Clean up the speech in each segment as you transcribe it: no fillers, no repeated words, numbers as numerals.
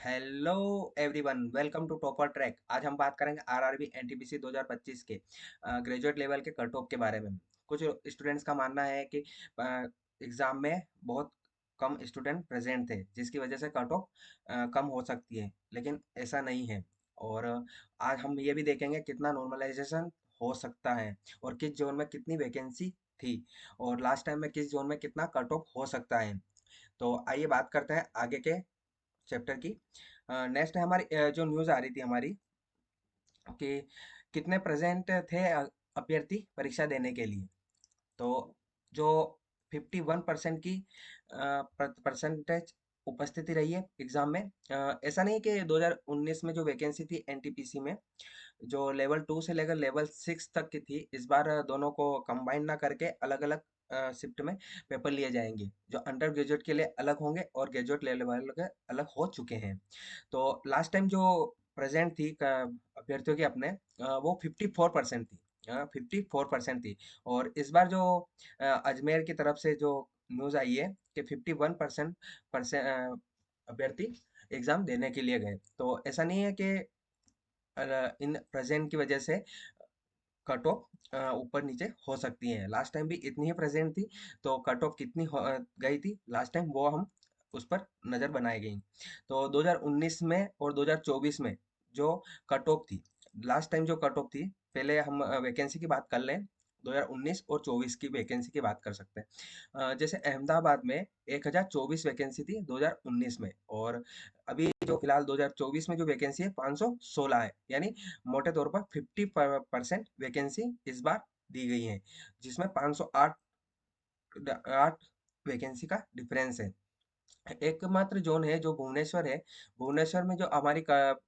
Hello everyone, welcome to topper track. आज हम बात करेंगे आरआरबी एनटीपीसी 2025 के ग्रेजुएट लेवल के कट ऑफ के बारे में। कुछ स्टूडेंट्स का मानना है कि एग्जाम में बहुत कम स्टूडेंट प्रेजेंट थे, जिसकी वजह से कट ऑफ कम हो सकती है, लेकिन ऐसा नहीं है। और आज हम ये भी देखेंगे कितना नॉर्मलाइजेशन हो सकता है और किस जोन में कितनी वैकेंसी थी और लास्ट टाइम में किस जोन में कितना कट ऑफ हो सकता है। तो आइए बात करते हैं आगे के चैप्टर की। नेक्स्ट है हमारी जो न्यूज़ आ रही थी हमारी कि कितने प्रेजेंट थे अभ्यर्थी परीक्षा देने के लिए। तो जो 51% की परसेंटेज उपस्थिति रही है एग्जाम में। ऐसा नहीं कि 2019 में जो वैकेंसी थी एनटीपीसी में, जो लेवल 2 से लेकर लेवल 6 तक की थी, इस बार दोनों को कंबाइन ना करके अलग अलग शिफ्ट में पेपर लिए जाएंगे, जो अंडर ग्रेजुएट के लिए अलग होंगे और ग्रेजुएट लेवल वालों के अलग हो चुके हैं। तो लास्ट टाइम जो प्रेजेंट थी अभ्यर्थियों की अपने, वो 54% थी। 54% थी। और इस बार जो अजमेर की तरफ से जो न्यूज़ आई है कि 51% अभ्यर्थी एग्जाम देने के लिए गए। तो ऐसा नहीं है कि इन प्रेजेंट की वजह से कट ऑफ ऊपर नीचे हो सकती है। लास्ट टाइम भी इतनी ही प्रेजेंट थी, तो कट ऑफ कितनी गई थी लास्ट टाइम, वो हम उस पर नजर बनाई गई। तो 2019 में और 2024 में जो कट ऑफ थी, लास्ट टाइम जो कट ऑफ थी, पहले हम वैकेंसी की बात कर लें। 2019 और 24 की वैकेंसी की बात कर सकते हैं। जैसे अहमदाबाद में 1024 वैकेंसी थी 2019 में, और अभी जो फिलहाल 2024 में जो वैकेंसी है 516 है। यानी मोटे तौर पर 50% वैकेंसी इस बार दी गई है, जिसमें 508 8 वैकेंसी का डिफरेंस है। एकमात्र जोन है जो भुवनेश्वर है। भुवनेश्वर में जो हमारी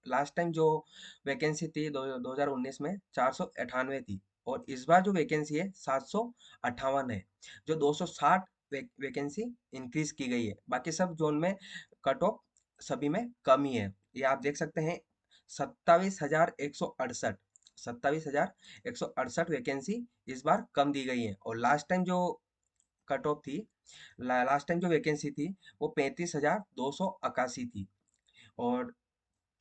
लास्ट टाइम जो वैकेंसी थी 2019 में 498 थी, और इस बार जो वैकेंसी है 758 है, जो 260 वैकेंसी इंक्रीज की गई है। बाकी सब जोन में कट ऑफ सभी में कमी है। ये आप देख सकते हैं, 27,168 27,168 वैकेंसी इस बार कम दी गई है। और लास्ट टाइम जो कट ऑफ थी, लास्ट टाइम जो वैकेंसी थी, वो 35,281 थी। और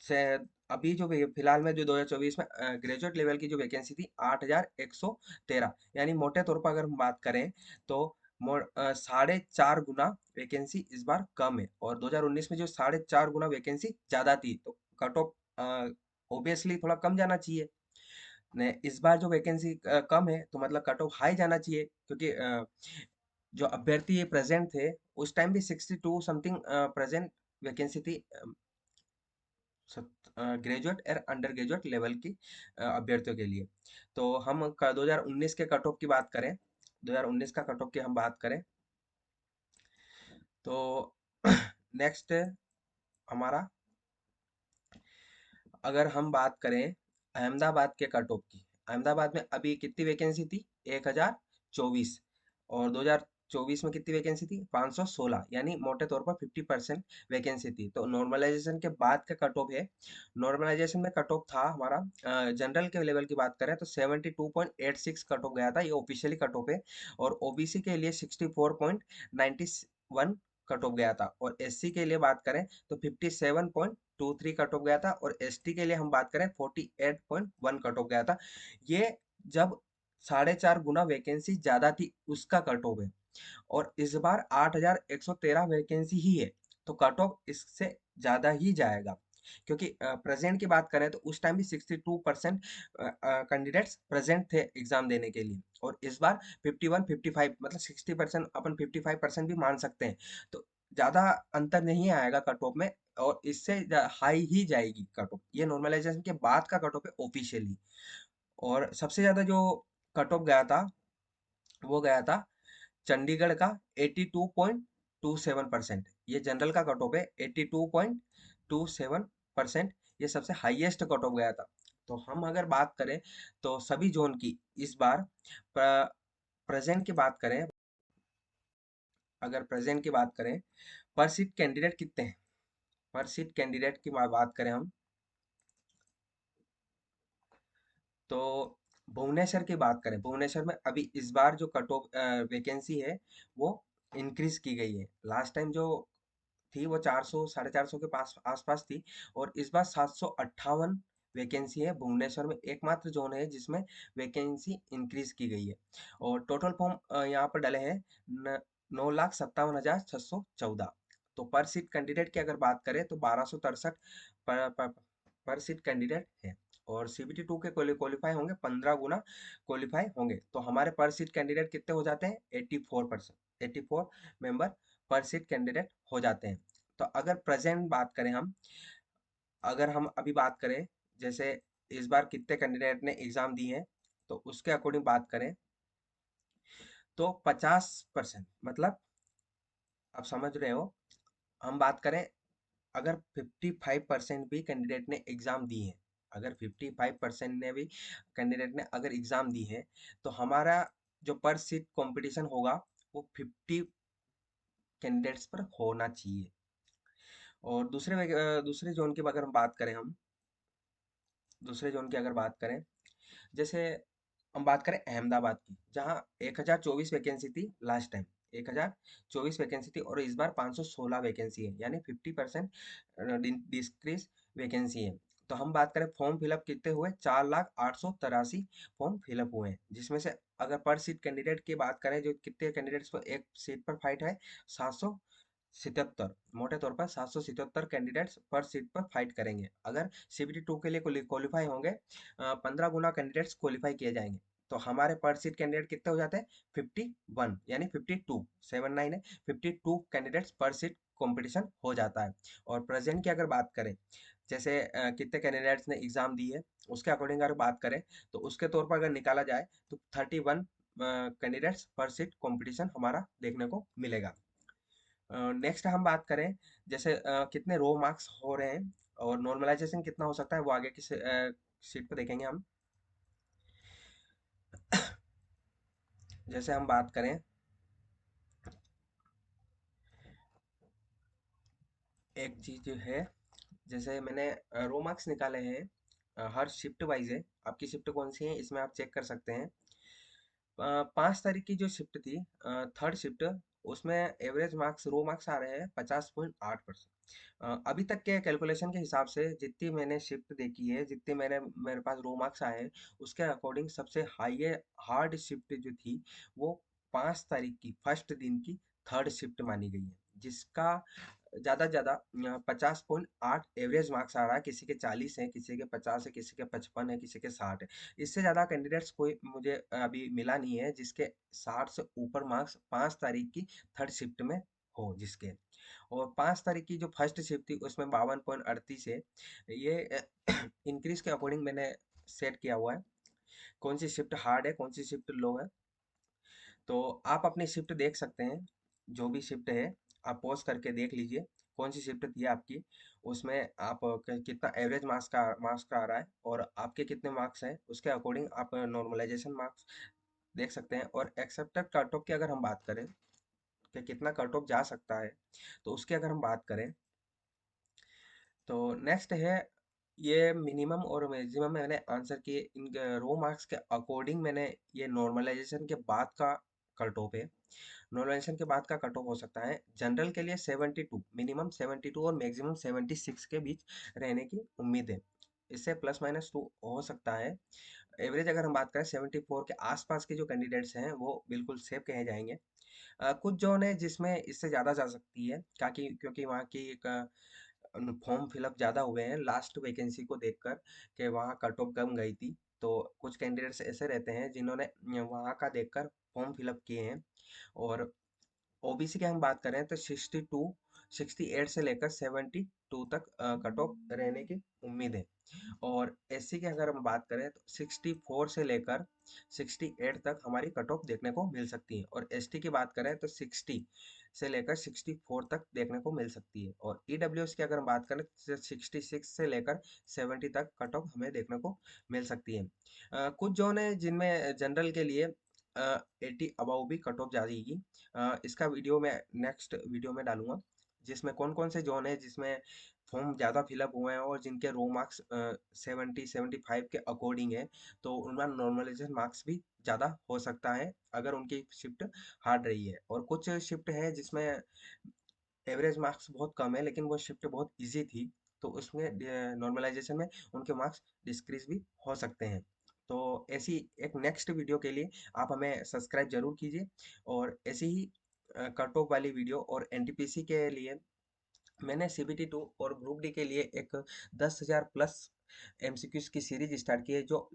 से अभी जो फिलहाल में जो 2024 में ग्रेजुएट लेवल की जो वैकेंसी थी 8,113। यानी मोटे तौर पर अगर हम बात करें तो 4.5 गुना वैकेंसी इस बार कम है। और 2019 में जो 4.5 गुना वैकेंसी ज्यादा थी, तो कट ऑफ ऑब्वियसली थोड़ा कम जाना चाहिए। ने इस बार जो वैकेंसी कम है, तो मतलब कट ऑफ हाई जाना चाहिए, क्योंकि जो अभ्यर्थी प्रेजेंट थे उस टाइम भी 62 समथिंग प्रेजेंट वैकेंसी थी ग्रेजुएट और अंडर ग्रेजुएट लेवल की अभ्यर्थियों के लिए। तो हम 2019 के कट ऑफ की बात करें, 2019 का कट ऑफ की हम बात करें, तो नेक्स्ट हमारा, अगर हम बात करें अहमदाबाद के कट ऑफ की, अहमदाबाद में अभी कितनी वैकेंसी थी? 1024। और 2024 में कितनी वैकेंसी थी? 516। यानी मोटे तौर पर 50% वैकेंसी थी। तो नॉर्मलाइजेशन के बाद का कट ऑफ है। नॉर्मलाइजेशन में कट ऑफ था हमारा, जनरल के लेवल की बात करें तो 72.86 कट ऑफ गया था, ये ऑफिशियली कट ऑफ है। और ओबीसी के लिए 64.91 कट ऑफ गया था। और एससी के लिए बात करें तो 57.23 कट ऑफ गया था। और एसटी के लिए हम बात करें 48.1 कट ऑफ गया था। ये जब 4.5 गुना वैकेंसी ज्यादा थी उसका कट ऑफ है। और इस बार 8,113 वैकेंसी ही है, तो कट ऑफ इससे ज्यादा ही जाएगा। क्योंकि प्रेजेंट की बात करें तो उस टाइम भी 62% कैंडिडेट्स प्रेजेंट थे एग्जाम देने के लिए, और इस बार 51 55, मतलब 60%, अपन 55% भी मान सकते हैं। तो ज्यादा अंतर नहीं आएगा कट ऑफ में, और इससे हाई ही जाएगी कट ऑफ। ये नॉर्मलाइजेशन के बाद का कट ऑफ है ऑफिशियली। और सबसे ज्यादा जो कट ऑफ गया था, वो गया था चंडीगढ़ का 82.27%। ये जनरल का कट ऑफ है, 82.27%। ये सबसे हाईएस्ट कट ऑफ गया था। तो हम अगर बात करें तो सभी जोन की इस बार प्रेजेंट की बात करें, अगर प्रेजेंट की बात करें, पर सीट कैंडिडेट कितने हैं, पर सीट कैंडिडेट की बात करें हम, तो भुवनेश्वर की बात करें, भुवनेश्वर में अभी इस बार जो कट ऑफ वैकेंसी है वो इंक्रीज की गई है। लास्ट टाइम जो थी वो 400 450 के पास आसपास थी, और इस बार 758 वैकेंसी है। भुवनेश्वर में एकमात्र जोन है जिसमें वैकेंसी इंक्रीज की गई है। और टोटल फॉर्म यहाँ पर डले हैं 9,57,614। तो पर सीट कैंडिडेट की अगर बात करें तो 1263 पर सीट कैंडिडेट है। और सीबीटी 2 के क्वालिफाई होंगे 15 गुना क्वालिफाई होंगे, तो हमारे पर सीट कैंडिडेट कितने हो जाते हैं? 84%, 84 मेंबर पर सीट कैंडिडेट हो जाते हैं। तो अगर प्रेजेंट बात करें हम, अगर हम अभी बात करें, जैसे इस बार कितने कैंडिडेट ने एग्जाम दी है, तो उसके अकॉर्डिंग बात करें तो 50%, मतलब आप समझ रहे हो। हम बात करें, अगर 55% भी कैंडिडेट ने एग्जाम दी है, अगर 55% ने भी कैंडिडेट ने अगर एग्जाम दी है, तो हमारा जो पर सीट कंपटीशन होगा वो 50 कैंडिडेट्स पर होना चाहिए। और दूसरे जोन की अगर हम बात करें, हम दूसरे जोन की अगर बात करें, जैसे हम बात करें अहमदाबाद की, जहां 1024 वैकेंसी थी लास्ट टाइम, 1024 वैकेंसी थी, और इस बार 516 वैकेंसी है, यानी 50% डिक्रीज वैकेंसी है। तो हम बात करें फॉर्म फिलअप कितने हुए, 4,883 फॉर्म फिलअप हुए हैं, जिसमें से अगर पर सीट कैंडिडेट की बात करें, जो कितने कैंडिडेट्स पर एक सीट पर फाइट है, 777, मोटे तौर पर 777 कैंडिडेट्स पर सीट पर फाइट करेंगे। अगर सीबीटी 2 के लिए क्वालिफाई होंगे, 15 गुना कैंडिडेट्स क्वालिफाई किए जाएंगे, तो हमारे पर सीट कैंडिडेट कितने हो जाते हैं? 51, यानी 52, 79 है, 52 कैंडिडेट्स पर सीट कंपटीशन हो जाता है। और प्रेजेंट की अगर बात करें, जैसे कितने कैंडिडेट्स ने एग्जाम दी है, उसके अकॉर्डिंग अगर बात करें, तो उसके तौर पर अगर निकाला जाए तो 31 कैंडिडेट्स पर सीट कंपटीशन हमारा देखने को मिलेगा। नेक्स्ट हम बात करें, जैसे कितने रो मार्क्स हो रहे हैं और नॉर्मलाइजेशन कितना हो सकता है, वो आगे की शीट पे देखेंगे हम। जैसे हम बात करें, एक चीज है, जैसे मैंने रो मार्क्स निकाले हैं, हर शिफ्ट वाइज है, आपकी शिफ्ट कौन सी है इसमें आप चेक कर सकते हैं। 5 तारीख की जो शिफ्ट थी, थर्ड शिफ्ट, उसमें एवरेज मार्क्स रो मार्क्स आ रहे हैं 50.8%। अभी तक के कैलकुलेशन के हिसाब से जितनी मैंने शिफ्ट देखी है, जितने मेरे पास रो मार्क्स आए हैं, उसके अकॉर्डिंग सबसे हाई हार्ड शिफ्ट जो थी वो 5 तारीख की फर्स्ट दिन की थर्ड शिफ्ट मानी गई है, जिसका ज़्यादा से ज़्यादा 50.8 एवरेज मार्क्स आ रहा है। किसी के 40 है, किसी के 50 है, किसी के 55 है, किसी के 60 है। इससे ज़्यादा कैंडिडेट्स कोई मुझे अभी मिला नहीं है जिसके 60 से ऊपर मार्क्स 5 तारीख की थर्ड शिफ्ट में हो जिसके। और 5 तारीख की जो फर्स्ट शिफ्ट थी उसमें 52.38 है। ये इंक्रीज के अकॉर्डिंग मैंने सेट किया हुआ है, कौन सी शिफ्ट हार्ड है, कौन सी शिफ्ट लो है। तो आप अपनी शिफ्ट देख सकते हैं, जो भी शिफ्ट है आप पॉज करके देख लीजिए कौन सी शिफ्ट थी आपकी, उसमें आप कितना एवरेज मार्क्स का आ रहा है, और आपके कितने मार्क्स हैं, उसके अकॉर्डिंग आप नॉर्मलाइजेशन मार्क्स देख सकते हैं। और एक्सेप्टेड कट ऑफ की अगर हम बात करें कि कितना कट ऑफ जा सकता है, तो उसकी अगर हम बात करें, तो नेक्स्ट है, ये मिनिमम और मैक्सिमम मैंने आंसर किए इन रो मार्क्स के अकॉर्डिंग। मैंने ये नॉर्मलाइजेशन के बाद का कट ऑफ है, नॉर्मलाइजेशन के बाद का कट ऑफ हो सकता है। जनरल के लिए 72, मिनिमम 72 और मैक्सिमम 76 के बीच रहने की उम्मीद है, इससे +-2 हो सकता है। एवरेज अगर हम बात करें 74 के आसपास के जो कैंडिडेट्स हैं वो बिल्कुल सेफ कहे जाएंगे। कुछ जोन है जिसमें इससे ज़्यादा जा सकती है, क्योंकि वहाँ की एक फॉर्म फिलअप ज़्यादा हुए हैं लास्ट वैकेंसी को देखकर, कि वहाँ कट ऑफ कम गई थी। तो कुछ कैंडिडेट्स ऐसे रहते हैं जिन्होंने वहाँ का देखकर फॉर्म फिलअप किए हैं। और ओबीसी की हम बात करें तो 62 68 से लेकर 72 तक कट ऑफ रहने की उम्मीद है। और एससी की अगर हम बात करें तो 64 से लेकर 68 तक हमारी कट ऑफ देखने को मिल सकती है। और एसटी की बात करें तो 60 से लेकर 64 तक देखने को मिल सकती है। और ईडब्ल्यूएस की अगर हम बात करें तो 66 से लेकर 70 तक कट ऑफ हमें देखने को मिल सकती है। कुछ जोन है जिनमें जनरल के लिए 80 अबव भी कट ऑफ जाएगी। इसका वीडियो मैं नेक्स्ट वीडियो में डालूंगा, जिसमें कौन कौन से जोन है जिसमें फॉर्म ज़्यादा फिलअप हुए हैं और जिनके रो मार्क्स 70-75 के अकॉर्डिंग है, तो उनका नॉर्मलाइजेशन मार्क्स भी ज़्यादा हो सकता है अगर उनकी शिफ्ट हार्ड रही है। और कुछ शिफ्ट है जिसमें एवरेज मार्क्स बहुत कम है, लेकिन वो शिफ्ट बहुत ईज़ी थी, तो उसमें नॉर्मलाइज़ेशन में उनके मार्क्स डिक्रीज़ भी हो सकते हैं। तो ऐसी एक नेक्स्ट वीडियो के लिए आप हमें सब्सक्राइब ज़रूर कीजिए, और ऐसी ही कट ऑफ वाली वीडियो और एनटीपीसी के लिए मैंने सीबीटी 2 और ग्रुप डी के लिए एक 10,000 प्लस एमसीक्यूज़ की सीरीज़ स्टार्ट की है, जो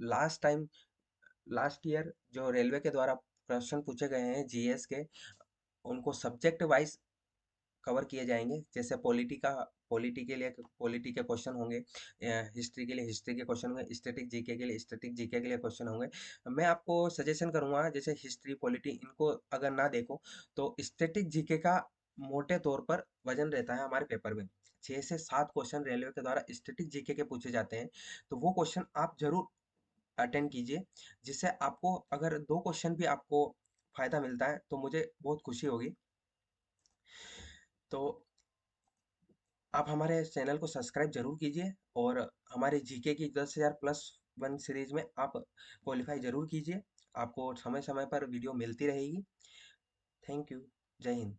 लास्ट ईयर जो रेलवे के द्वारा प्रश्न पूछे गए हैं जीएस के, उनको सब्जेक्ट वाइज़ कवर किए जाएँगे। जैसे पॉलिटी के लिए पॉलिटी के क्वेश्चन होंगे, हिस्ट्री के लिए हिस्ट्री के क्वेश्चन होंगे, स्टैटिक जीके के लिए स्टैटिक जीके के लिए क्वेश्चन होंगे। मैं आपको सजेशन करूँगा, जैसे हिस्ट्री, पॉलिटी इनको अगर ना देखो, तो स्टैटिक जीके का मोटे तौर पर वज़न रहता है हमारे पेपर में। 6 से 7 क्वेश्चन रेलवे के द्वारा स्टैटिक जीके के पूछे जाते हैं, तो वो क्वेश्चन आप ज़रूर अटेंड कीजिए, जिससे आपको अगर 2 क्वेश्चन भी आपको फ़ायदा मिलता है, तो मुझे बहुत खुशी होगी। तो आप हमारे चैनल को सब्सक्राइब जरूर कीजिए, और हमारे जीके की 10,000 प्लस वन सीरीज में आप क्वालिफाई जरूर कीजिए। आपको समय समय पर वीडियो मिलती रहेगी। Thank you. जय हिंद।